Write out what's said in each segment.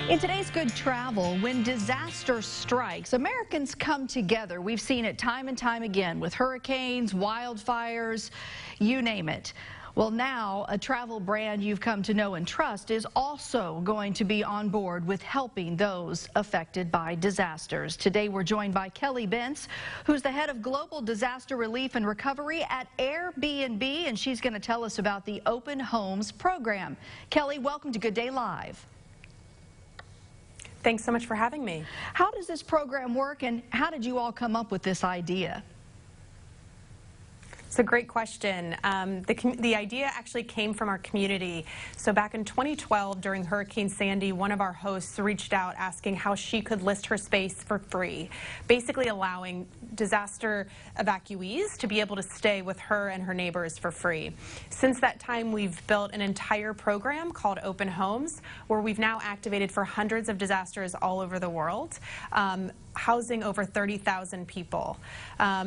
In today's Good Travel, when disaster strikes, Americans come together. We've seen it time and time again with hurricanes, wildfires, you name it. Well, now a travel brand you've come to know and trust is also going to be on board with helping those affected by disasters. Today we're joined by Kelly Bentz, who's the head of Global Disaster Relief and Recovery at Airbnb, and she's going to tell us about the Open Homes program. Kelly, welcome to Good Day Live. Thanks so much for having me. How does this program work, and how did you all come up with this idea? It's a great question. The idea actually came from our community. So back in 2012, during Hurricane Sandy, one of our hosts reached out asking how she could list her space for free, basically allowing disaster evacuees to be able to stay with her and her neighbors for free. Since that time, we've built an entire program called Open Homes, where we've now activated for hundreds of disasters all over the world, housing over 30,000 people.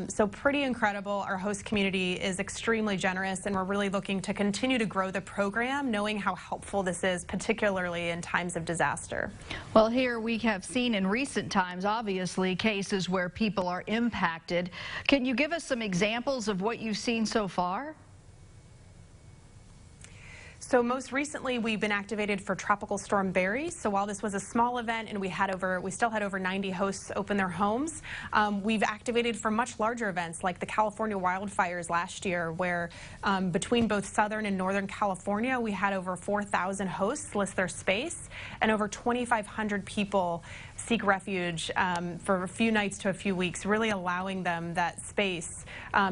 So pretty incredible. Our host community is extremely generous, and we're really looking to continue to grow the program, knowing how helpful this is, particularly in times of disaster. Well, here we have seen in recent times, obviously, cases where people are impacted. Can you give us some examples of what you've seen so far? So most recently, we've been activated for Tropical Storm Barry. So while this was a small event and we still had over 90 hosts open their homes, we've activated for much larger events like the California wildfires last year, where between both Southern and Northern California, we had over 4,000 hosts list their space, and over 2,500 people seek refuge for a few nights to a few weeks, really allowing them that space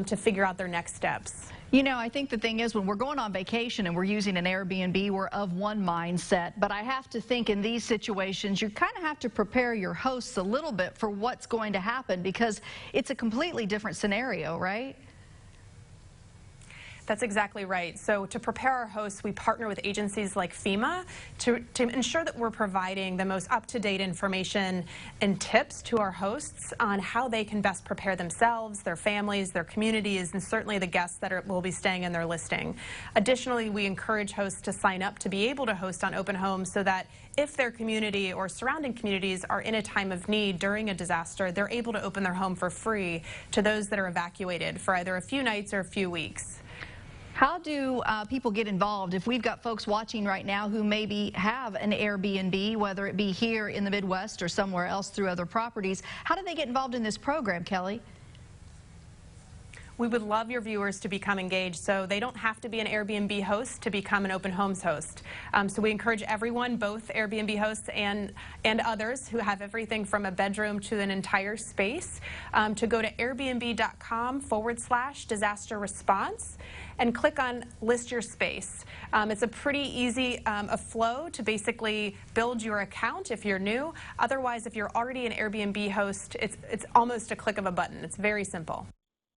to figure out their next steps. You know, I think the thing is, when we're going on vacation and we're using an Airbnb, we're of one mindset. But I have to think in these situations, you kind of have to prepare your hosts a little bit for what's going to happen, because it's a completely different scenario, right? That's exactly right. So to prepare our hosts, we partner with agencies like FEMA to ensure that we're providing the most up-to-date information and tips to our hosts on how they can best prepare themselves, their families, their communities, and certainly the guests that will be staying in their listing. Additionally, we encourage hosts to sign up to be able to host on Open Homes, so that if their community or surrounding communities are in a time of need during a disaster, they're able to open their home for free to those that are evacuated for either a few nights or a few weeks. How do people get involved? If we've got folks watching right now who maybe have an Airbnb, whether it be here in the Midwest or somewhere else through other properties, how do they get involved in this program, Kelly? We would love your viewers to become engaged, so they don't have to be an Airbnb host to become an Open Homes host. So we encourage everyone, both Airbnb hosts and others who have everything from a bedroom to an entire space, to go to airbnb.com/disaster response and click on List Your Space. It's a pretty easy a flow to basically build your account if you're new. Otherwise, if you're already an Airbnb host, it's almost a click of a button. It's very simple.